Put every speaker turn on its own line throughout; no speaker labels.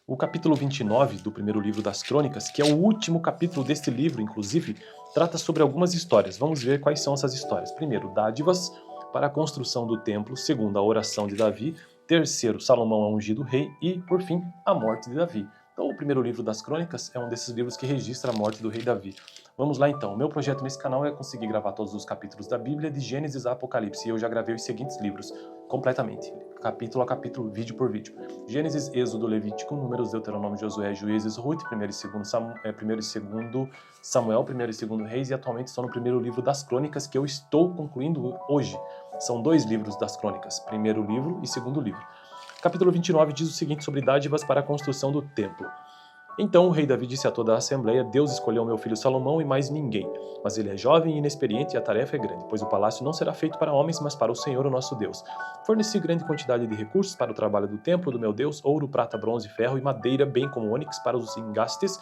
O capítulo 29 do primeiro livro das Crônicas, que é o último capítulo deste livro, inclusive, trata sobre algumas histórias. Vamos ver quais são essas histórias. Primeiro, dádivas para a construção do templo. Segundo, a oração de Davi. Terceiro, Salomão é ungido rei. E, por fim, a morte de Davi. Então, o primeiro livro das Crônicas é um desses livros que registra a morte do rei Davi. Vamos lá então. O meu projeto nesse canal é conseguir gravar todos os capítulos da Bíblia, de Gênesis a Apocalipse. E eu já gravei os seguintes livros completamente, capítulo a capítulo, vídeo por vídeo. Gênesis, Êxodo, Levítico, Números, Deuteronômio, Josué, Juízes, Ruth, 1º e 2º Samuel, 1º e 2º Reis, e atualmente estou no primeiro livro das Crônicas, que eu estou concluindo hoje. São 2 livros das Crônicas, primeiro livro e segundo livro. Capítulo 29 diz o seguinte sobre dádivas para a construção do templo. Então o rei Davi disse a toda a assembleia: Deus escolheu meu filho Salomão e mais ninguém, mas ele é jovem e inexperiente e a tarefa é grande, pois o palácio não será feito para homens, mas para o Senhor, o nosso Deus. Forneci grande quantidade de recursos para o trabalho do templo do meu Deus, ouro, prata, bronze, ferro e madeira, bem como ônix para os engastes,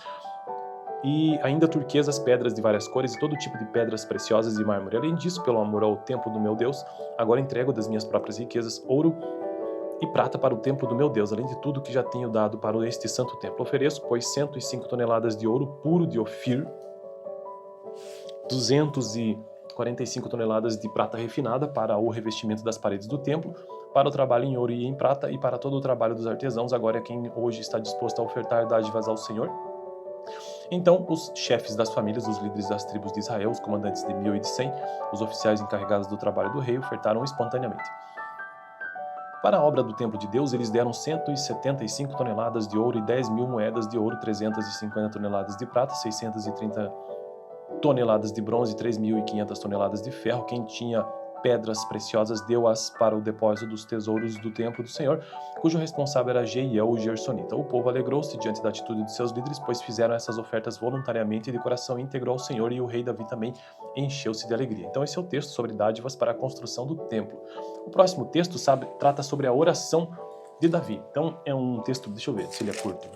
e ainda turquesas, pedras de várias cores e todo tipo de pedras preciosas e mármore. Além disso, pelo amor ao templo do meu Deus, agora entrego das minhas próprias riquezas, ouro e prata para o templo do meu Deus, além de tudo que já tenho dado para este santo templo. Ofereço, pois, 105 toneladas de ouro puro de Ofir, 245 toneladas de prata refinada para o revestimento das paredes do templo, para o trabalho em ouro e em prata e para todo o trabalho dos artesãos. Agora é quem hoje está disposto a ofertar dádivas ao Senhor. Então os chefes das famílias, os líderes das tribos de Israel, os comandantes de 1000 e de 100, os oficiais encarregados do trabalho do rei ofertaram espontaneamente. Para a obra do templo de Deus, eles deram 175 toneladas de ouro e 10.000 moedas de ouro, 350 toneladas de prata, 630 toneladas de bronze e 3.500 toneladas de ferro. Quem tinha pedras preciosas deu-as para o depósito dos tesouros do templo do Senhor, cujo responsável era Jeiel, o Gersonita. O povo alegrou-se diante da atitude de seus líderes, pois fizeram essas ofertas voluntariamente e de coração íntegro ao Senhor, e o rei Davi também encheu-se de alegria. Então esse é o texto sobre dádivas para a construção do templo. O próximo texto trata sobre a oração de Davi. Então é um texto, deixa eu ver se ele é curto.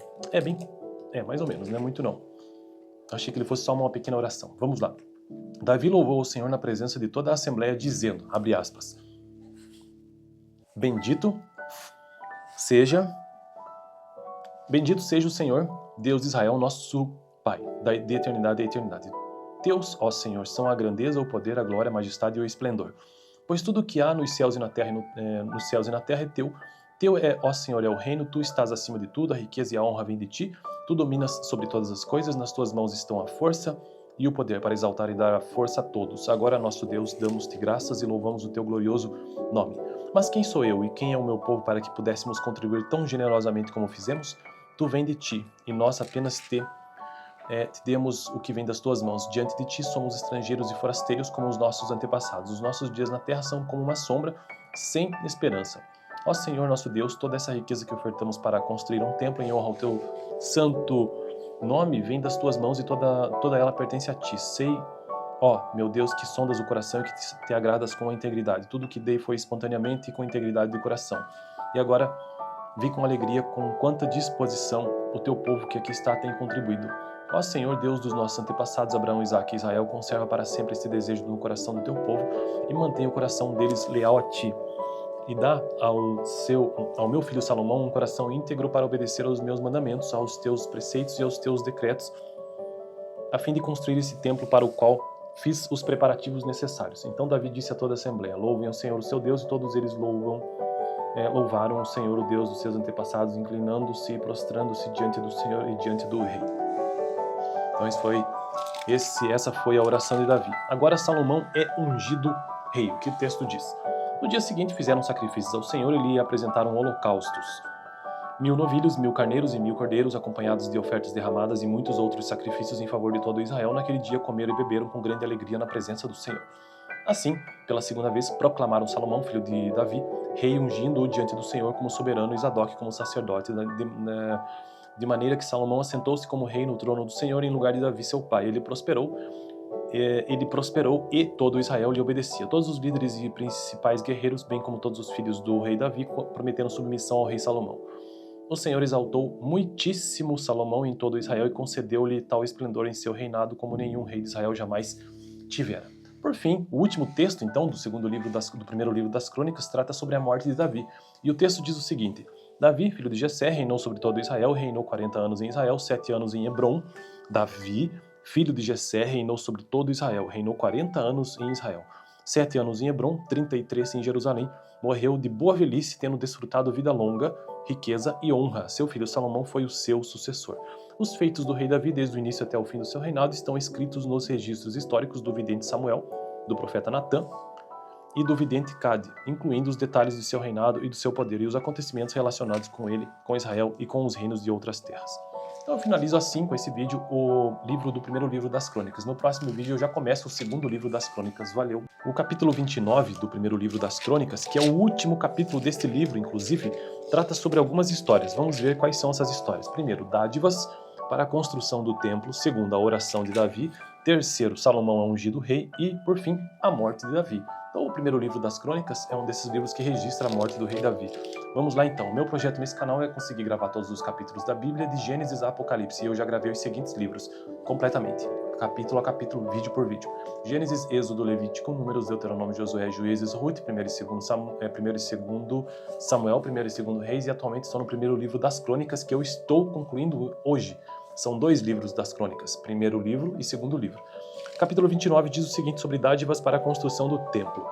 Mais ou menos, não é muito não. Achei que ele fosse só uma pequena oração. Vamos lá. Davi louvou o Senhor na presença de toda a assembleia, dizendo, abre aspas, Bendito seja o Senhor, Deus de Israel, nosso Pai, de eternidade a eternidade. Teus, ó Senhor, são a grandeza, o poder, a glória, a majestade e o esplendor. Pois tudo o que há nos céus e na terra, nos céus e na terra é teu. Teu é, ó Senhor, é o reino, tu estás acima de tudo, a riqueza e a honra vêm de ti. Tu dominas sobre todas as coisas, nas tuas mãos estão a força e o poder para exaltar e dar a força a todos. Agora, nosso Deus, damos-te graças e louvamos o teu glorioso nome. Mas quem sou eu e quem é o meu povo para que pudéssemos contribuir tão generosamente como fizemos? Tu vem de ti, e nós apenas te demos o que vem das tuas mãos. Diante de ti somos estrangeiros e forasteiros como os nossos antepassados. Os nossos dias na terra são como uma sombra, sem esperança. Ó Senhor, nosso Deus, toda essa riqueza que ofertamos para construir um templo em honra ao teu santo nome vem das tuas mãos e toda ela pertence a ti. Sei, ó meu Deus, que sondas o coração e que te agradas com a integridade. Tudo que dei foi espontaneamente e com integridade de coração. E agora vi com alegria com quanta disposição o teu povo que aqui está tem contribuído. Ó Senhor, Deus dos nossos antepassados, Abraão, Isaque e Israel, conserva para sempre esse desejo no coração do teu povo e mantém o coração deles leal a ti. E dá ao meu filho Salomão um coração íntegro para obedecer aos meus mandamentos, aos teus preceitos e aos teus decretos, a fim de construir esse templo para o qual fiz os preparativos necessários. Então Davi disse a toda a assembleia, louvem ao Senhor o seu Deus, e todos eles louvaram o Senhor, o Deus dos seus antepassados, inclinando-se e prostrando-se diante do Senhor e diante do rei. Então essa foi a oração de Davi. Agora Salomão é ungido rei. O que o texto diz? No dia seguinte fizeram sacrifícios ao Senhor e lhe apresentaram holocaustos. 1000 novilhos, 1000 carneiros e 1000 cordeiros, acompanhados de ofertas derramadas e muitos outros sacrifícios em favor de todo Israel. Naquele dia comeram e beberam com grande alegria na presença do Senhor. Assim, pela segunda vez, proclamaram Salomão, filho de Davi, rei, ungindo-o diante do Senhor como soberano e Zadok como sacerdote, de maneira que Salomão assentou-se como rei no trono do Senhor em lugar de Davi, seu pai. Ele prosperou e todo Israel lhe obedecia. Todos os líderes e principais guerreiros, bem como todos os filhos do rei Davi, prometeram submissão ao rei Salomão. O Senhor exaltou muitíssimo Salomão em todo Israel e concedeu-lhe tal esplendor em seu reinado como nenhum rei de Israel jamais tivera. Por fim, o último texto, então, do primeiro livro das Crônicas, trata sobre a morte de Davi. E o texto diz o seguinte: Davi, filho de Jessé, reinou sobre todo Israel, reinou 40 anos em Israel, 7 anos em Hebron. Davi, filho de Jessé, reinou sobre todo Israel, reinou 40 anos em Israel, 7 anos em Hebron, 33 em Jerusalém. Morreu de boa velhice, tendo desfrutado vida longa, riqueza e honra. Seu filho Salomão foi o seu sucessor. Os feitos do rei Davi, desde o início até o fim do seu reinado, estão escritos nos registros históricos do vidente Samuel, do profeta Natã e do vidente Cade, incluindo os detalhes de seu reinado e do seu poder e os acontecimentos relacionados com ele, com Israel e com os reinos de outras terras. Então eu finalizo assim com esse vídeo o livro do primeiro livro das Crônicas. No próximo vídeo eu já começo o segundo livro das Crônicas. Valeu! O capítulo 29 do primeiro livro das Crônicas, que é o último capítulo deste livro, inclusive, trata sobre algumas histórias. Vamos ver quais são essas histórias. Primeiro, dádivas para a construção do templo. Segundo, a oração de Davi. Terceiro, Salomão é ungido rei. E, por fim, a morte de Davi. Então, o primeiro livro das Crônicas é um desses livros que registra a morte do rei Davi. Vamos lá então. O meu projeto nesse canal é conseguir gravar todos os capítulos da Bíblia, de Gênesis a Apocalipse. E eu já gravei os seguintes livros, completamente, capítulo a capítulo, vídeo por vídeo. Gênesis, Êxodo, Levítico, Números, Deuteronômio, Josué, Juízes, Ruth, 1 e 2 Samuel, 1 e 2 Reis, e atualmente estou no primeiro livro das Crônicas, que eu estou concluindo hoje. São 2 livros das Crônicas, primeiro livro e segundo livro. Capítulo 29 diz o seguinte sobre dádivas para a construção do templo.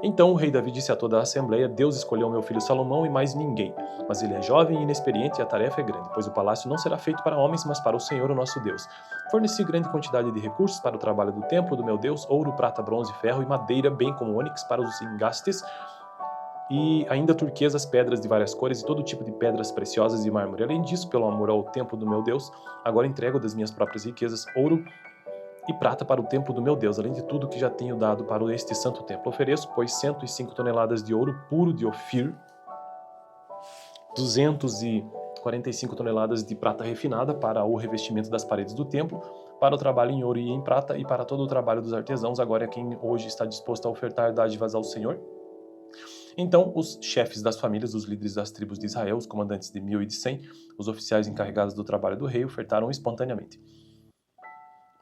Então o rei Davi disse a toda a assembleia: Deus escolheu meu filho Salomão e mais ninguém, mas ele é jovem e inexperiente e a tarefa é grande, pois o palácio não será feito para homens, mas para o Senhor, o nosso Deus. Forneci grande quantidade de recursos para o trabalho do templo do meu Deus, ouro, prata, bronze, ferro e madeira, bem como ônix para os engastes, e ainda turquesas, pedras de várias cores e todo tipo de pedras preciosas e mármore. Além disso, pelo amor ao templo do meu Deus, agora entrego das minhas próprias riquezas, ouro e prata para o templo do meu Deus, além de tudo que já tenho dado para este santo templo. Ofereço, pois, 105 toneladas de ouro puro de Ofir, 245 toneladas de prata refinada para o revestimento das paredes do templo, para o trabalho em ouro e em prata e para todo o trabalho dos artesãos. Agora é quem hoje está disposto a ofertar dádivas ao Senhor. Então, os chefes das famílias, os líderes das tribos de Israel, os comandantes de 1000 e de 100, os oficiais encarregados do trabalho do rei, ofertaram espontaneamente.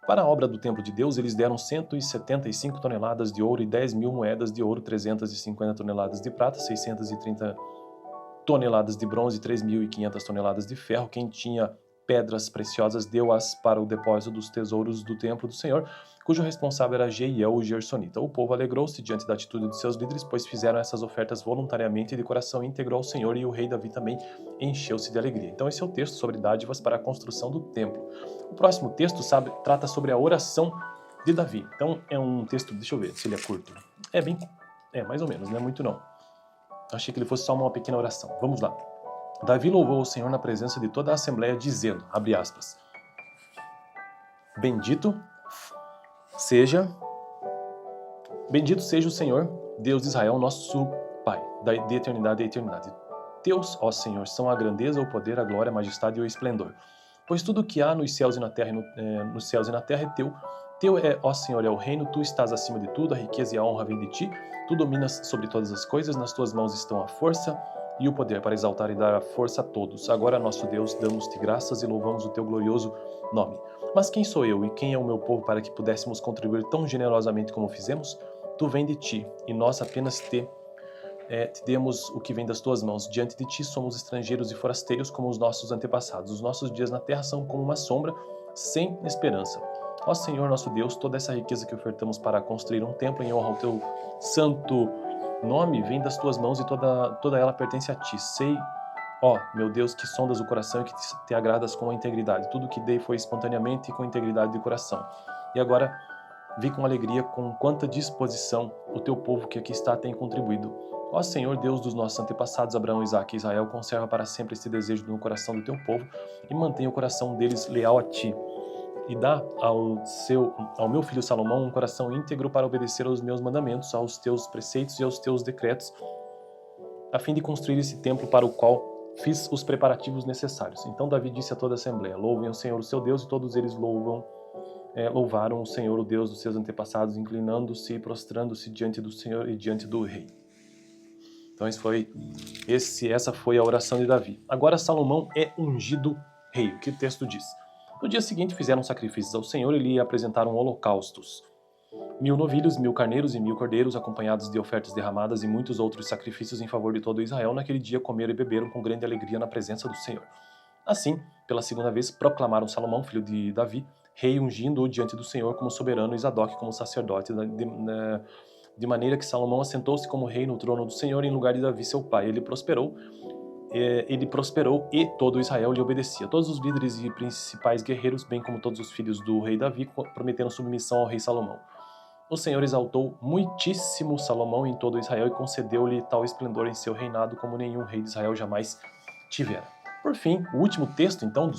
Para a obra do templo de Deus, eles deram 175 toneladas de ouro e 10.000 moedas de ouro, 350 toneladas de prata, 630 toneladas de bronze e 3.500 toneladas de ferro. Quem tinha pedras preciosas deu-as para o depósito dos tesouros do templo do Senhor, cujo responsável era Jeiel, o Gersonita. O povo alegrou-se diante da atitude de seus líderes, pois fizeram essas ofertas voluntariamente e de coração íntegro ao Senhor, e o rei Davi também encheu-se de alegria. Então esse é o texto sobre dádivas para a construção do templo. O próximo texto trata sobre a oração de Davi. Então é um texto, deixa eu ver se ele é curto. Mais ou menos, não é muito não. Achei que ele fosse só uma pequena oração. Vamos lá. Davi louvou o Senhor na presença de toda a assembleia, dizendo, abre aspas, Bendito seja o Senhor, Deus de Israel, nosso Pai, de eternidade a eternidade. Teus, ó Senhor, são a grandeza, o poder, a glória, a majestade e o esplendor. Pois tudo o que há nos céus e na terra, é teu. Teu é, ó Senhor, é o reino, tu estás acima de tudo, a riqueza e a honra vêm de ti. Tu dominas sobre todas as coisas, nas tuas mãos estão a força e o poder para exaltar e dar a força a todos. Agora, nosso Deus, damos-te graças e louvamos o teu glorioso nome. Mas quem sou eu e quem é o meu povo para que pudéssemos contribuir tão generosamente como fizemos? Tu vem de ti, e nós apenas te demos o que vem das tuas mãos. Diante de ti somos estrangeiros e forasteiros como os nossos antepassados. Os nossos dias na terra são como uma sombra, sem esperança. Ó Senhor, nosso Deus, toda essa riqueza que ofertamos para construir um templo em honra ao teu santo nome vem das tuas mãos e toda ela pertence a ti. Sei, ó meu Deus, que sondas o coração e que te agradas com a integridade. Tudo que dei foi espontaneamente e com integridade de coração. E agora vi com alegria com quanta disposição o teu povo que aqui está tem contribuído. Ó Senhor, Deus dos nossos antepassados, Abraão, Isaque e Israel, conserva para sempre esse desejo no coração do teu povo e mantém o coração deles leal a ti. E dá ao meu filho Salomão um coração íntegro para obedecer aos meus mandamentos, aos teus preceitos e aos teus decretos, a fim de construir esse templo para o qual fiz os preparativos necessários. Então Davi disse a toda a assembleia, louvem o Senhor o seu Deus, e todos eles louvaram o Senhor, o Deus dos seus antepassados, inclinando-se e prostrando-se diante do Senhor e diante do rei. Então essa foi a oração de Davi. Agora Salomão é ungido rei. O que o texto diz? No dia seguinte fizeram sacrifícios ao Senhor e lhe apresentaram holocaustos. 1000 novilhos, 1000 carneiros e 1000 cordeiros, acompanhados de ofertas derramadas e muitos outros sacrifícios em favor de todo Israel. Naquele dia comeram e beberam com grande alegria na presença do Senhor. Assim, pela segunda vez, proclamaram Salomão, filho de Davi, rei, ungindo-o diante do Senhor como soberano e Zadok como sacerdote, de maneira que Salomão assentou-se como rei no trono do Senhor em lugar de Davi seu pai. Ele prosperou e todo Israel lhe obedecia. Todos os líderes e principais guerreiros, bem como todos os filhos do rei Davi, prometeram submissão ao rei Salomão. O Senhor exaltou muitíssimo Salomão em todo Israel e concedeu-lhe tal esplendor em seu reinado como nenhum rei de Israel jamais tivera. Por fim, o último texto, então, do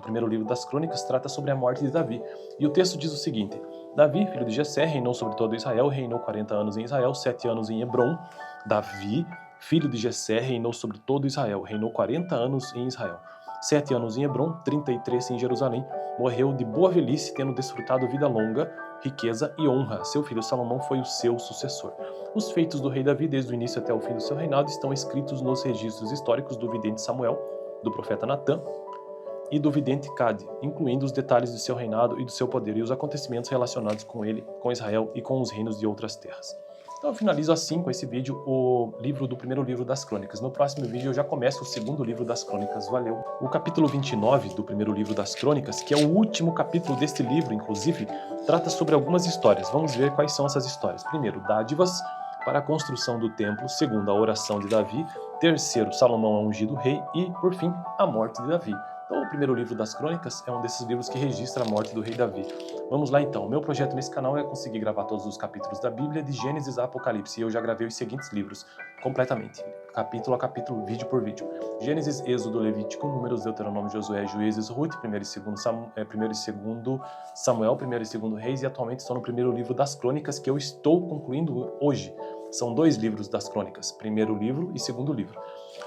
primeiro livro das Crônicas, trata sobre a morte de Davi. E o texto diz o seguinte: Davi, filho de Jessé, reinou sobre todo Israel, reinou 40 anos em Israel, 7 anos em Hebron. Davi, filho de Jessé, reinou sobre todo Israel, reinou 40 anos em Israel, 7 anos em Hebron, 33 em Jerusalém. Morreu de boa velhice, tendo desfrutado vida longa, riqueza e honra. Seu filho Salomão foi o seu sucessor. Os feitos do rei Davi, desde o início até o fim do seu reinado, estão escritos nos registros históricos do vidente Samuel, do profeta Natã e do vidente Cade, incluindo os detalhes de seu reinado e do seu poder e os acontecimentos relacionados com ele, com Israel e com os reinos de outras terras. Então eu finalizo assim com esse vídeo do primeiro livro das Crônicas. No próximo vídeo eu já começo o segundo livro das Crônicas. Valeu! O capítulo 29 do primeiro livro das Crônicas, que é o último capítulo deste livro, inclusive, trata sobre algumas histórias. Vamos ver quais são essas histórias. Primeiro, dádivas para a construção do templo. Segundo, a oração de Davi. Terceiro, Salomão é ungido rei. E, por fim, a morte de Davi. Então, o primeiro livro das Crônicas é um desses livros que registra a morte do rei Davi. Vamos lá então. O meu projeto nesse canal é conseguir gravar todos os capítulos da Bíblia, de Gênesis a Apocalipse. E eu já gravei os seguintes livros completamente, capítulo a capítulo, vídeo por vídeo: Gênesis, Êxodo, Levítico, Números, Deuteronômio, Josué, Juízes, Ruth, 1º e 2 Samuel, 1º e 2 Reis, e atualmente estou no primeiro livro das Crônicas, que eu estou concluindo hoje. São 2 livros das Crônicas, primeiro livro e segundo livro.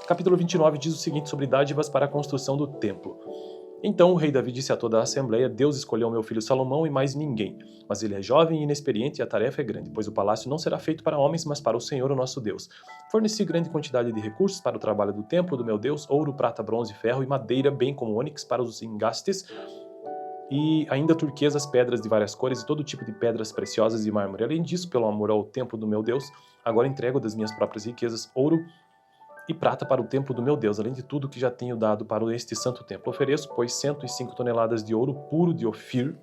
Capítulo 29 diz o seguinte sobre dádivas para a construção do templo. Então o rei Davi disse a toda a assembleia: Deus escolheu meu filho Salomão e mais ninguém, mas ele é jovem e inexperiente e a tarefa é grande, pois o palácio não será feito para homens, mas para o Senhor, o nosso Deus. Forneci grande quantidade de recursos para o trabalho do templo do meu Deus: ouro, prata, bronze, ferro e madeira, bem como ônix para os engastes, e ainda turquesas, pedras de várias cores e todo tipo de pedras preciosas e mármore. Além disso, pelo amor ao templo do meu Deus, agora entrego das minhas próprias riquezas ouro e prata para o templo do meu Deus, além de tudo que já tenho dado para este santo templo. Ofereço, pois, 105 toneladas de ouro puro de Ofir,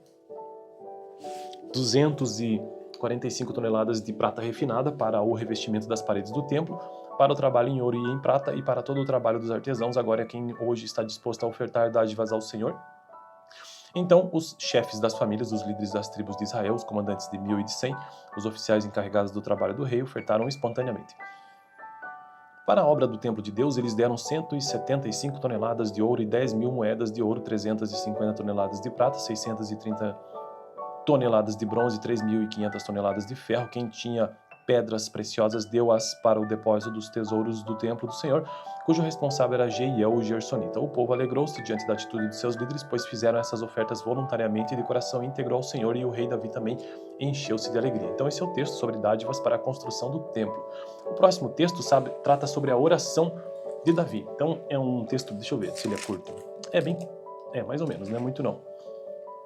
245 toneladas de prata refinada para o revestimento das paredes do templo, para o trabalho em ouro e em prata e para todo o trabalho dos artesãos. Agora quem hoje está disposto a ofertar dádivas ao Senhor? Então os chefes das famílias, os líderes das tribos de Israel, os comandantes de 1000 e de 100, os oficiais encarregados do trabalho do rei, ofertaram espontaneamente. Para a obra do templo de Deus, eles deram 175 toneladas de ouro e 10.000 moedas de ouro, 350 toneladas de prata, 630 toneladas de bronze e 3.500 toneladas de ferro. Quem tinha pedras preciosas deu-as para o depósito dos tesouros do templo do Senhor, cujo responsável era Jeiel, o Gersonita. O povo alegrou-se diante da atitude de seus líderes, pois fizeram essas ofertas voluntariamente e de coração íntegro ao Senhor, e o rei Davi também encheu-se de alegria. Então esse é o texto sobre dádivas para a construção do templo. O próximo texto trata sobre a oração de Davi. Então é um texto, deixa eu ver se ele é curto. Mais ou menos, não é muito não.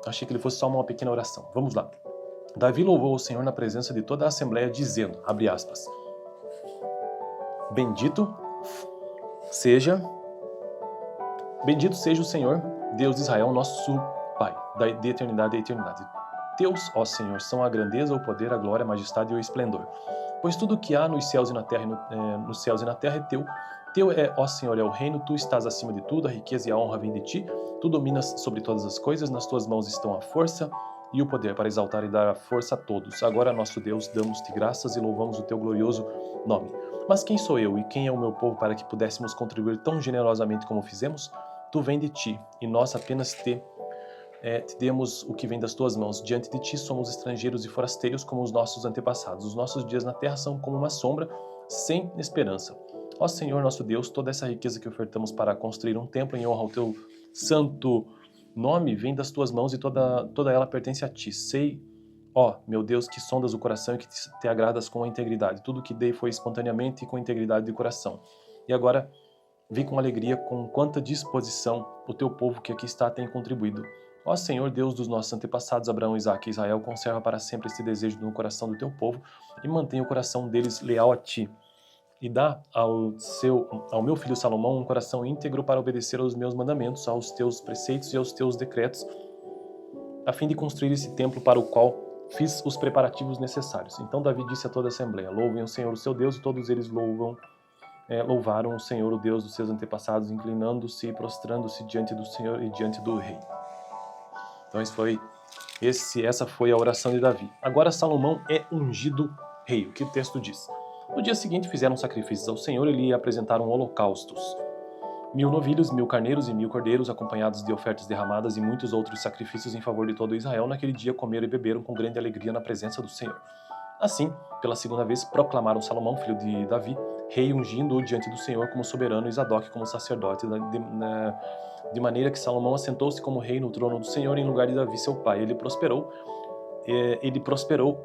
Achei que ele fosse só uma pequena oração. Vamos lá. Davi louvou o Senhor na presença de toda a assembleia, dizendo, abre aspas, Bendito seja o Senhor, Deus de Israel, nosso Pai, de eternidade a eternidade. Teus, ó Senhor, são a grandeza, o poder, a glória, a majestade e o esplendor. Pois tudo o que há nos céus e na terra, nos céus e na terra é teu. Teu é, ó Senhor, é o reino, tu estás acima de tudo, a riqueza e a honra vêm de ti. Tu dominas sobre todas as coisas, nas tuas mãos estão a força e o poder para exaltar e dar a força a todos. Agora, nosso Deus, damos-te graças e louvamos o teu glorioso nome. Mas quem sou eu e quem é o meu povo para que pudéssemos contribuir tão generosamente como fizemos? Tu vem de ti, e nós apenas te demos o que vem das tuas mãos. Diante de ti somos estrangeiros e forasteiros como os nossos antepassados. Os nossos dias na terra são como uma sombra, sem esperança. Ó Senhor, nosso Deus, toda essa riqueza que ofertamos para construir um templo em honra ao teu santo nome vem das tuas mãos e toda ela pertence a ti. Sei, ó meu Deus, que sondas o coração e que te agradas com a integridade. Tudo que dei foi espontaneamente e com integridade de coração. E agora, vi com alegria com quanta disposição o teu povo que aqui está tem contribuído. Ó Senhor, Deus dos nossos antepassados, Abraão, Isaque e Israel, conserva para sempre este desejo no coração do teu povo e mantém o coração deles leal a ti. E dá ao meu filho Salomão um coração íntegro para obedecer aos meus mandamentos, aos teus preceitos e aos teus decretos, a fim de construir esse templo para o qual fiz os preparativos necessários. Então Davi disse a toda a assembleia: louvem o Senhor, o seu Deus, e todos eles louvaram o Senhor, o Deus dos seus antepassados, inclinando-se e prostrando-se diante do Senhor e diante do rei. Então essa foi a oração de Davi. Agora Salomão é ungido rei. O que o texto diz? No dia seguinte fizeram sacrifícios ao Senhor e lhe apresentaram holocaustos. 1000 novilhos, 1000 carneiros e 1000 cordeiros, acompanhados de ofertas derramadas e muitos outros sacrifícios em favor de todo Israel. Naquele dia comeram e beberam com grande alegria na presença do Senhor. Assim, pela segunda vez, proclamaram Salomão, filho de Davi, rei, ungindo-o diante do Senhor como soberano e Zadok como sacerdote, de maneira que Salomão assentou-se como rei no trono do Senhor em lugar de Davi, seu pai. Ele prosperou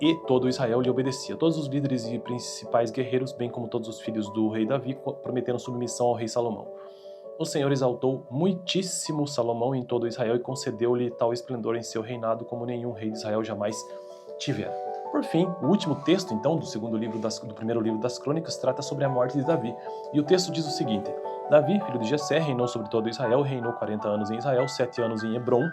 e todo Israel lhe obedecia. Todos os líderes e principais guerreiros, bem como todos os filhos do rei Davi, prometeram submissão ao rei Salomão. O Senhor exaltou muitíssimo Salomão em todo Israel e concedeu-lhe tal esplendor em seu reinado como nenhum rei de Israel jamais tivera. Por fim, o último texto, então, do primeiro livro das Crônicas, trata sobre a morte de Davi. E o texto diz o seguinte: Davi, filho de Jessé, reinou sobre todo Israel, reinou 40 anos em Israel, 7 anos em Hebrom.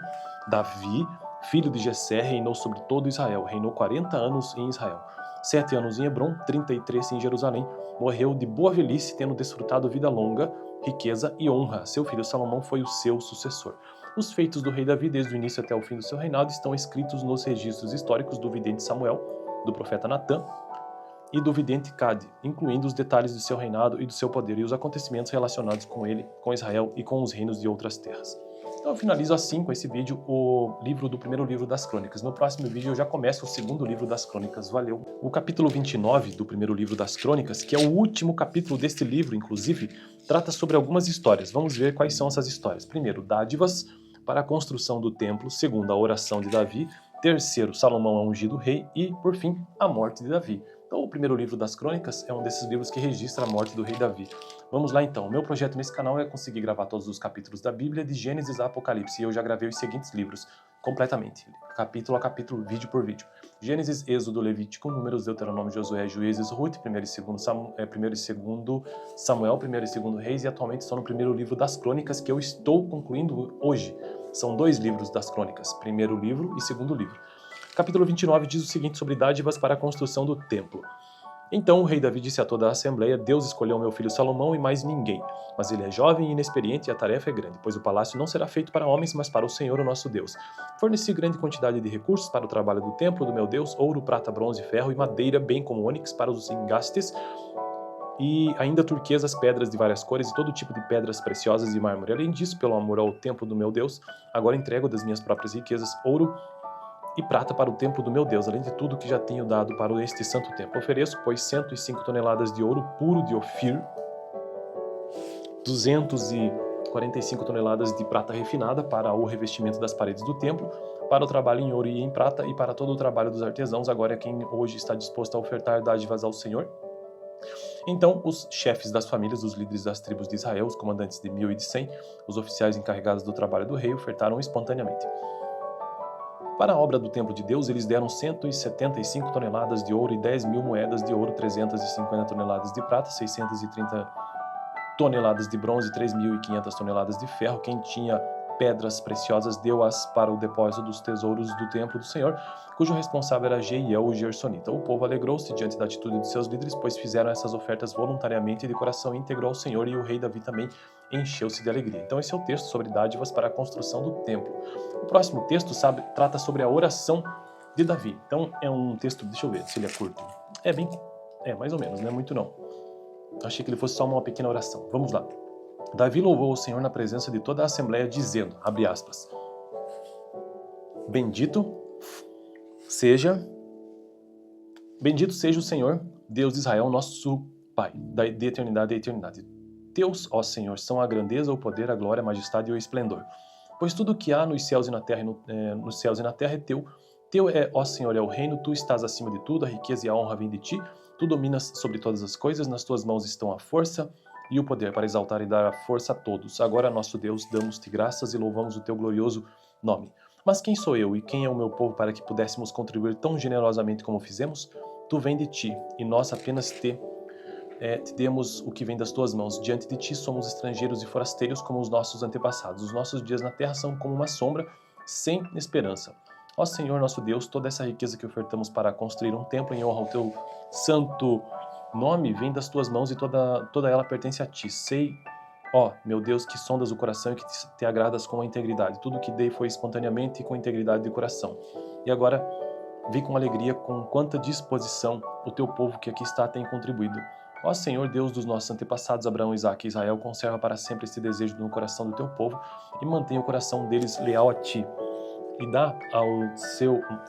Davi, filho de Jessé, reinou sobre todo Israel, reinou 40 anos em Israel, 7 anos em Hebrom, 33 em Jerusalém. Morreu de boa velhice, tendo desfrutado vida longa, riqueza e honra. Seu filho Salomão foi o seu sucessor. Os feitos do rei Davi, desde o início até o fim do seu reinado, estão escritos nos registros históricos do vidente Samuel, do profeta Natã e do vidente Cade, incluindo os detalhes do seu reinado e do seu poder e os acontecimentos relacionados com ele, com Israel e com os reinos de outras terras. Então eu finalizo assim com esse vídeo o livro do primeiro livro das Crônicas. No próximo vídeo eu já começo o segundo livro das Crônicas. Valeu! O capítulo 29 do primeiro livro das Crônicas, que é o último capítulo deste livro, inclusive, trata sobre algumas histórias. Vamos ver quais são essas histórias. Primeiro, dádivas para a construção do templo. Segundo, a oração de Davi. Terceiro, Salomão é ungido rei. E, por fim, a morte de Davi. Então, o primeiro livro das Crônicas é um desses livros que registra a morte do rei Davi. Vamos lá então. O meu projeto nesse canal é conseguir gravar todos os capítulos da Bíblia, de Gênesis a Apocalipse. E eu já gravei os seguintes livros completamente, capítulo a capítulo, vídeo por vídeo: Gênesis, Êxodo, Levítico, Números, Deuteronômio, Josué, Juízes, Ruth, 1 e 2 Samuel, 1 e 2 Reis, e atualmente estou no primeiro livro das Crônicas, que eu estou concluindo hoje. São 2 livros das Crônicas, primeiro livro e segundo livro. Capítulo 29 diz o seguinte sobre dádivas para a construção do templo. Então o rei Davi disse a toda a assembleia: Deus escolheu meu filho Salomão e mais ninguém, mas ele é jovem e inexperiente e a tarefa é grande, pois o palácio não será feito para homens, mas para o Senhor, o nosso Deus. Forneci grande quantidade de recursos para o trabalho do templo do meu Deus: ouro, prata, bronze, ferro e madeira, bem como ônix para os engastes, e ainda turquesas, pedras de várias cores e todo tipo de pedras preciosas e mármore. Além disso, pelo amor ao templo do meu Deus, agora entrego das minhas próprias riquezas ouro e prata para o templo do meu Deus, além de tudo que já tenho dado para este santo templo. Ofereço, pois, 105 toneladas de ouro puro de Ofir, 245 toneladas de prata refinada para o revestimento das paredes do templo, para o trabalho em ouro e em prata e para todo o trabalho dos artesãos. Agora é quem hoje está disposto a ofertar dádivas ao Senhor. Então os chefes das famílias, os líderes das tribos de Israel, os comandantes de 1000 e de 100, os oficiais encarregados do trabalho do rei, ofertaram espontaneamente. Para a obra do templo de Deus, eles deram 175 toneladas de ouro e 10.000 moedas de ouro, 350 toneladas de prata, 630 toneladas de bronze, 3.500 toneladas de ferro. Quem tinha pedras preciosas deu-as para o depósito dos tesouros do templo do Senhor, cujo responsável era Jeiel, o gersonita. O povo alegrou-se diante da atitude de seus líderes, pois fizeram essas ofertas voluntariamente e de coração íntegro ao Senhor, e o rei Davi também encheu-se de alegria. Então esse é o texto sobre dádivas para a construção do templo. O próximo texto trata sobre a oração de Davi. Então é um texto, deixa eu ver se ele é curto. Mais ou menos, não é muito não. Achei que ele fosse só uma pequena oração. Vamos lá. Davi louvou o Senhor na presença de toda a assembleia, dizendo, abre aspas: Bendito seja o Senhor, Deus de Israel, nosso Pai, de eternidade a eternidade. Teus, ó Senhor, são a grandeza, o poder, a glória, a majestade e o esplendor. Pois tudo o que há nos céus e na terra, é teu. Teu é, ó Senhor, é o reino, tu estás acima de tudo, a riqueza e a honra vêm de ti, tu dominas sobre todas as coisas, nas tuas mãos estão a força e o poder para exaltar e dar a força a todos. Agora, nosso Deus, damos-te graças e louvamos o teu glorioso nome. Mas quem sou eu e quem é o meu povo para que pudéssemos contribuir tão generosamente como fizemos? Tu vem de ti, e nós apenas te demos o que vem das tuas mãos. Diante de ti somos estrangeiros e forasteiros como os nossos antepassados. Os nossos dias na terra são como uma sombra, sem esperança. Ó Senhor nosso Deus, toda essa riqueza que ofertamos para construir um templo em honra ao teu santo nome vem das tuas mãos e toda ela pertence a ti. Sei, ó meu Deus, que sondas o coração e que te agradas com a integridade. Tudo que dei foi espontaneamente e com integridade de coração. E agora, vi com alegria com quanta disposição o teu povo que aqui está tem contribuído. Ó Senhor Deus dos nossos antepassados Abraão, Isaque e Israel, conserva para sempre este desejo no coração do teu povo e mantém o coração deles leal a ti. E dá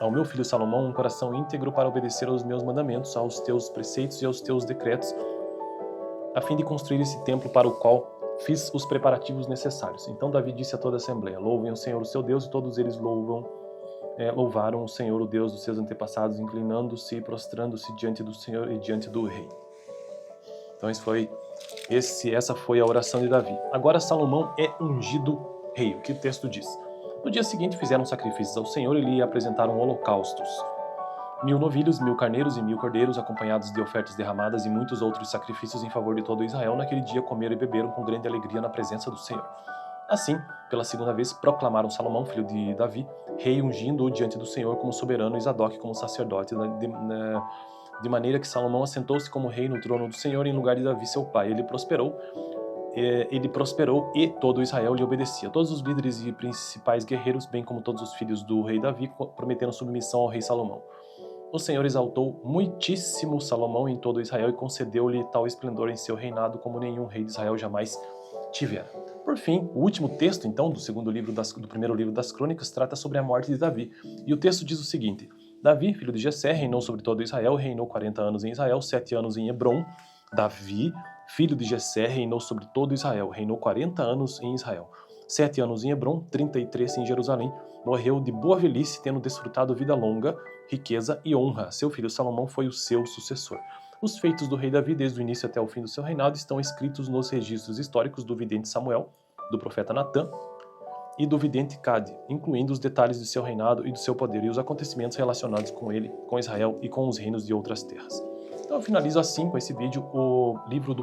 ao meu filho Salomão um coração íntegro para obedecer aos meus mandamentos, aos teus preceitos e aos teus decretos, a fim de construir esse templo para o qual fiz os preparativos necessários. Então Davi disse a toda a assembleia: louvem o Senhor o seu Deus, e todos eles louvaram o Senhor, o Deus dos seus antepassados, inclinando-se e prostrando-se diante do Senhor e diante do rei. Então essa foi a oração de Davi. Agora Salomão é ungido rei. O que o texto diz? No dia seguinte fizeram sacrifícios ao Senhor e lhe apresentaram holocaustos. 1000 novilhos, 1000 carneiros e 1000 cordeiros, acompanhados de ofertas derramadas e muitos outros sacrifícios em favor de todo Israel. Naquele dia comeram e beberam com grande alegria na presença do Senhor. Assim, pela segunda vez, proclamaram Salomão, filho de Davi, rei, ungindo-o diante do Senhor como soberano e Zadok como sacerdote, de maneira que Salomão assentou-se como rei no trono do Senhor em lugar de Davi, seu pai. Ele prosperou e todo Israel lhe obedecia. Todos os líderes e principais guerreiros, bem como todos os filhos do rei Davi, prometeram submissão ao rei Salomão. O Senhor exaltou muitíssimo Salomão em todo Israel e concedeu-lhe tal esplendor em seu reinado como nenhum rei de Israel jamais tivera. Por fim, o último texto, então, do primeiro livro das Crônicas, trata sobre a morte de Davi. E o texto diz o seguinte: Davi, filho de Jessé, reinou sobre todo Israel, reinou 40 anos em Israel, 7 anos em Hebrom. Davi, filho de Jessé, reinou sobre todo Israel, reinou 40 anos em Israel, 7 anos em Hebrom, 33 em Jerusalém. Morreu de boa velhice, tendo desfrutado vida longa, riqueza e honra. Seu filho Salomão foi o seu sucessor. Os feitos do rei Davi, desde o início até o fim do seu reinado, estão escritos nos registros históricos do vidente Samuel, do profeta Natã e do vidente Cade, incluindo os detalhes de seu reinado e do seu poder e os acontecimentos relacionados com ele, com Israel e com os reinos de outras terras. Então eu finalizo assim com esse vídeo o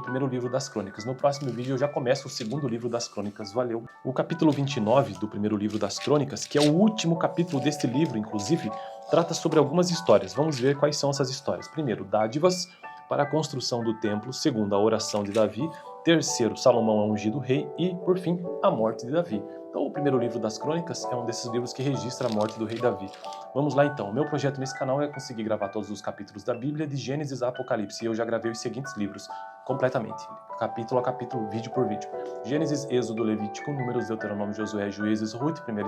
primeiro livro das Crônicas. No próximo vídeo eu já começo o segundo livro das Crônicas. Valeu! O capítulo 29 do primeiro livro das Crônicas, que é o último capítulo deste livro, inclusive, trata sobre algumas histórias. Vamos ver quais são essas histórias. Primeiro, dádivas para a construção do templo. Segundo, a oração de Davi. Terceiro, Salomão é ungido rei. E, por fim, a morte de Davi. Então, o primeiro livro das Crônicas é um desses livros que registra a morte do rei Davi. Vamos lá, então. O meu projeto nesse canal é conseguir gravar todos os capítulos da Bíblia, de Gênesis a Apocalipse. E eu já gravei os seguintes livros, completamente, capítulo a capítulo, vídeo por vídeo. Gênesis, Êxodo, Levítico, Números, Deuteronômio, Josué, Juízes, Ruth, 1 e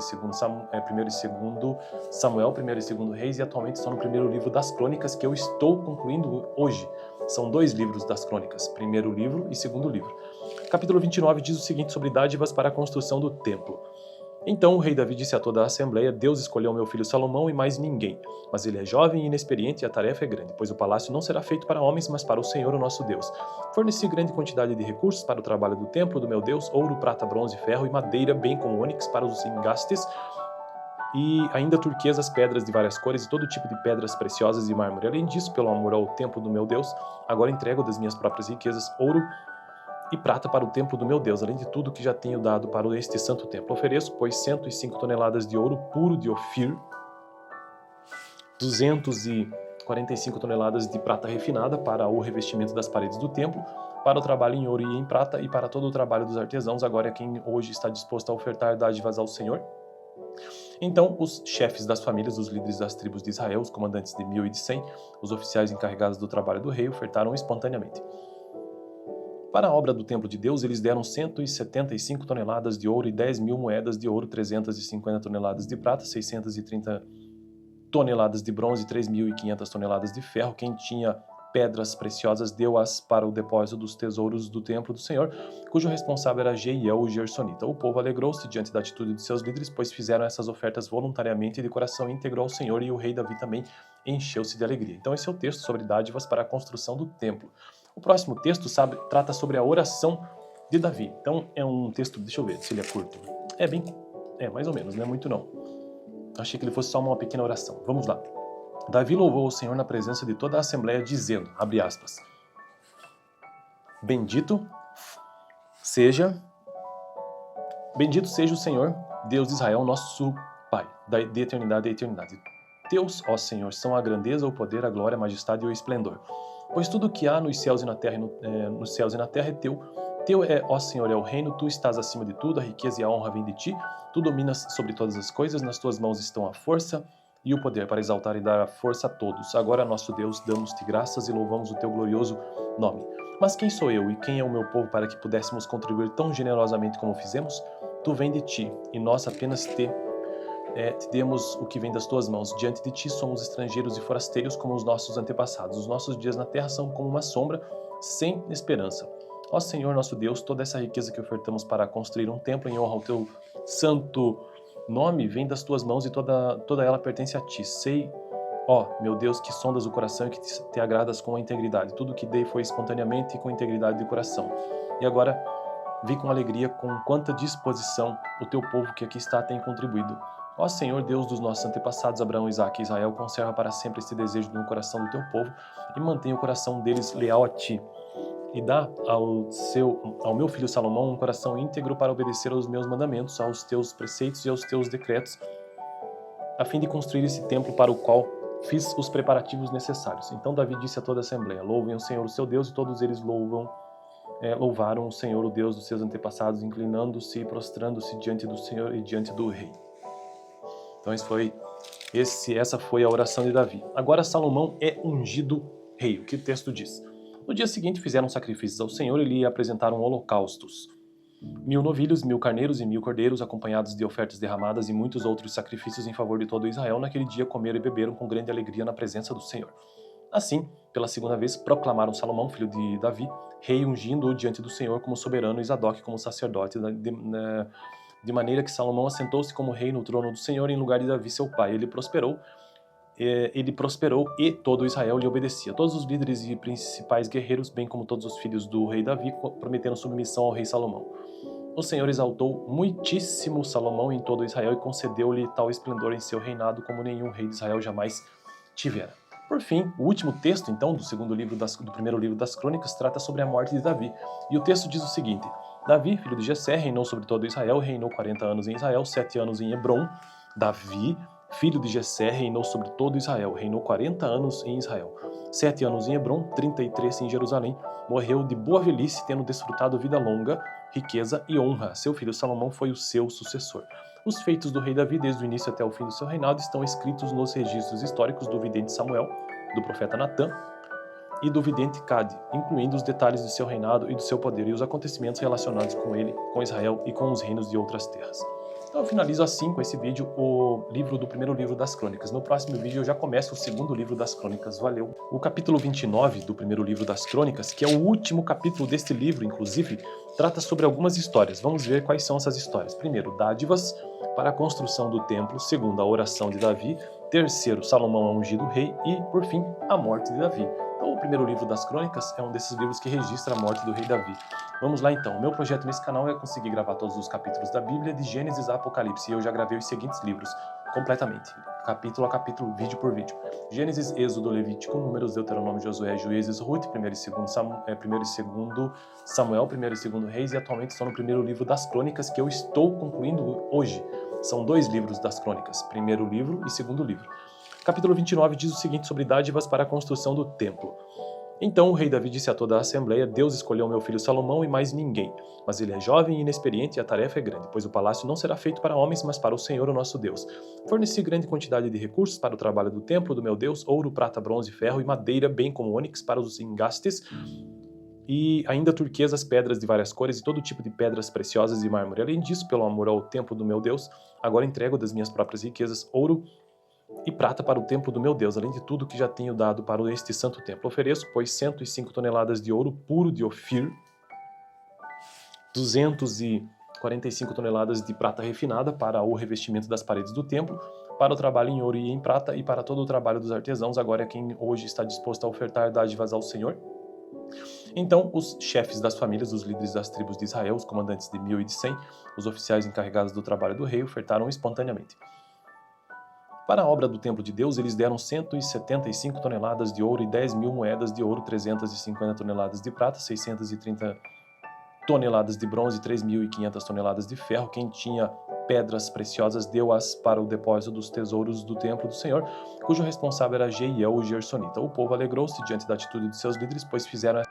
2 Samuel, 1 e 2 Reis, e atualmente estou no primeiro livro das Crônicas, que eu estou concluindo hoje. São 2 livros das Crônicas, primeiro livro e segundo livro. Capítulo 29 diz o seguinte sobre dádivas para a construção do templo. Então o rei Davi disse a toda a assembleia: Deus escolheu meu filho Salomão e mais ninguém, mas ele é jovem e inexperiente e a tarefa é grande, pois o palácio não será feito para homens, mas para o Senhor, o nosso Deus. Forneci grande quantidade de recursos para o trabalho do templo do meu Deus, ouro, prata, bronze, ferro e madeira, bem como ônix para os engastes, e ainda turquesas, pedras de várias cores e todo tipo de pedras preciosas e mármore. Além disso, pelo amor ao templo do meu Deus, agora entrego das minhas próprias riquezas ouro e prata para o templo do meu Deus, além de tudo que já tenho dado para este santo templo. Ofereço, pois, 105 toneladas de ouro puro de Ofir, 245 toneladas de prata refinada para o revestimento das paredes do templo, para o trabalho em ouro e em prata e para todo o trabalho dos artesãos. Agora é quem hoje está disposto a ofertar dádivas ao Senhor. Então, os chefes das famílias, os líderes das tribos de Israel, os comandantes de 1000 e de 100, os oficiais encarregados do trabalho do rei, ofertaram espontaneamente. Para a obra do templo de Deus, eles deram 175 toneladas de ouro e 10.000 moedas de ouro, 350 toneladas de prata, 630 toneladas de bronze e 3.500 toneladas de ferro. Quem tinha pedras preciosas deu-as para o depósito dos tesouros do templo do Senhor, cujo responsável era Jeiel, o Gersonita. O povo alegrou-se diante da atitude de seus líderes, pois fizeram essas ofertas voluntariamente e de coração íntegro ao Senhor, e o rei Davi também encheu-se de alegria. Então esse é o texto sobre dádivas para a construção do templo. O próximo texto trata sobre a oração de Davi. Então é um texto, deixa eu ver se ele é curto. É mais ou menos, não é muito não. Achei que ele fosse só uma pequena oração. Vamos lá. Davi louvou o Senhor na presença de toda a assembleia, dizendo, abre aspas, Bendito seja o Senhor, Deus de Israel, nosso Pai, de eternidade a eternidade. Teus, ó Senhor, são a grandeza, o poder, a glória, a majestade e o esplendor. Pois tudo o que há nos céus e na terra, nos céus e na terra é teu. Teu é, ó Senhor, é o reino, tu estás acima de tudo, a riqueza e a honra vêm de ti, tu dominas sobre todas as coisas, nas tuas mãos estão a força e o poder para exaltar e dar a força a todos. Agora, nosso Deus, damos-te graças e louvamos o teu glorioso nome. Mas quem sou eu e quem é o meu povo para que pudéssemos contribuir tão generosamente como fizemos? Tu vem de ti, e nós apenas te demos o que vem das tuas mãos. Diante de ti somos estrangeiros e forasteiros como os nossos antepassados. Os nossos dias na terra são como uma sombra, sem esperança. Ó Senhor, nosso Deus, toda essa riqueza que ofertamos para construir um templo em honra ao teu santo nome vem das tuas mãos e toda ela pertence a ti. Sei, ó meu Deus, que sondas o coração e que te agradas com a integridade. Tudo o que dei foi espontaneamente e com integridade de coração. E agora vi com alegria com quanta disposição o teu povo que aqui está tem contribuído. Ó Senhor, Deus dos nossos antepassados, Abraão, Isaque e Israel, conserva para sempre este desejo no coração do teu povo e mantém o coração deles leal a ti. E dá ao meu filho Salomão um coração íntegro para obedecer aos meus mandamentos, aos teus preceitos e aos teus decretos, a fim de construir esse templo para o qual fiz os preparativos necessários. Então Davi disse a toda a assembleia, louvem o Senhor, o seu Deus, e todos eles louvaram o Senhor, o Deus dos seus antepassados, inclinando-se e prostrando-se diante do Senhor e diante do rei. Então essa foi a oração de Davi. Agora Salomão é ungido rei. O que o texto diz? No dia seguinte fizeram sacrifícios ao Senhor e lhe apresentaram holocaustos. 1000 novilhos, 1000 carneiros e 1000 cordeiros, acompanhados de ofertas derramadas e muitos outros sacrifícios em favor de todo Israel. Naquele dia comeram e beberam com grande alegria na presença do Senhor. Assim, pela segunda vez, proclamaram Salomão, filho de Davi, rei, ungindo-o diante do Senhor como soberano e Zadok como sacerdote, de maneira que Salomão assentou-se como rei no trono do Senhor em lugar de Davi, seu pai. Ele prosperou e todo Israel lhe obedecia. Todos os líderes e principais guerreiros, bem como todos os filhos do rei Davi, prometeram submissão ao rei Salomão. O Senhor exaltou muitíssimo Salomão em todo Israel e concedeu-lhe tal esplendor em seu reinado como nenhum rei de Israel jamais tivera. Por fim, o último texto, então, do primeiro livro das Crônicas, trata sobre a morte de Davi. E o texto diz o seguinte: Davi, filho de Jessé, reinou sobre todo Israel, reinou 40 anos em Israel, 7 anos em Hebrom. Davi, filho de Jessé, reinou sobre todo Israel, reinou 40 anos em Israel, 7 anos em Hebrom, 33 em Jerusalém. Morreu de boa velhice, tendo desfrutado vida longa, riqueza e honra. Seu filho Salomão foi o seu sucessor. Os feitos do rei Davi, desde o início até o fim do seu reinado, estão escritos nos registros históricos do vidente Samuel, do profeta Natã e do vidente Cade, incluindo os detalhes do seu reinado e do seu poder e os acontecimentos relacionados com ele, com Israel e com os reinos de outras terras. Então eu finalizo assim com esse vídeo do primeiro livro das Crônicas. No próximo vídeo eu já começo o segundo livro das Crônicas. Valeu! O capítulo 29 do primeiro livro das Crônicas, que é o último capítulo deste livro, inclusive, trata sobre algumas histórias. Vamos ver quais são essas histórias. Primeiro, dádivas para a construção do templo. Segundo, a oração de Davi. Terceiro, Salomão é ungido rei. E, por fim, a morte de Davi. Então, o primeiro livro das Crônicas é um desses livros que registra a morte do rei Davi. Vamos lá então. O meu projeto nesse canal é conseguir gravar todos os capítulos da Bíblia, de Gênesis a Apocalipse. E eu já gravei os seguintes livros completamente, capítulo a capítulo, vídeo por vídeo: Gênesis, Êxodo, Levítico, Números, Deuteronômio, Josué, Juízes, Ruth, 1 e 2 Samuel, 1 e 2 Reis, e atualmente estou no primeiro livro das Crônicas, que eu estou concluindo hoje. São 2 livros das Crônicas, primeiro livro e segundo livro. Capítulo 29 diz o seguinte sobre dádivas para a construção do templo. Então o rei Davi disse a toda a assembleia: Deus escolheu meu filho Salomão e mais ninguém, mas ele é jovem e inexperiente e a tarefa é grande, pois o palácio não será feito para homens, mas para o Senhor, o nosso Deus. Forneci grande quantidade de recursos para o trabalho do templo do meu Deus: ouro, prata, bronze, ferro e madeira, bem como ônix para os engastes, e ainda turquesas, pedras de várias cores e todo tipo de pedras preciosas e mármore. Além disso, pelo amor ao templo do meu Deus, agora entrego das minhas próprias riquezas ouro e prata para o templo do meu Deus, além de tudo que já tenho dado para este santo templo. Ofereço, pois, 105 toneladas de ouro puro de Ofir, 245 toneladas de prata refinada para o revestimento das paredes do templo, para o trabalho em ouro e em prata e para todo o trabalho dos artesãos. Agora é quem hoje está disposto a ofertar dádivas ao Senhor. Então os chefes das famílias, os líderes das tribos de Israel, os comandantes de 1000 e de 100, os oficiais encarregados do trabalho do rei, ofertaram espontaneamente. Para a obra do templo de Deus, eles deram 175 toneladas de ouro e 10.000 moedas de ouro, 350 toneladas de prata, 630 toneladas de bronze, 3.500 toneladas de ferro. Quem tinha pedras preciosas deu-as para o depósito dos tesouros do templo do Senhor, cujo responsável era Jeiel, o Gersonita. O povo alegrou-se diante da atitude de seus líderes, pois fizeram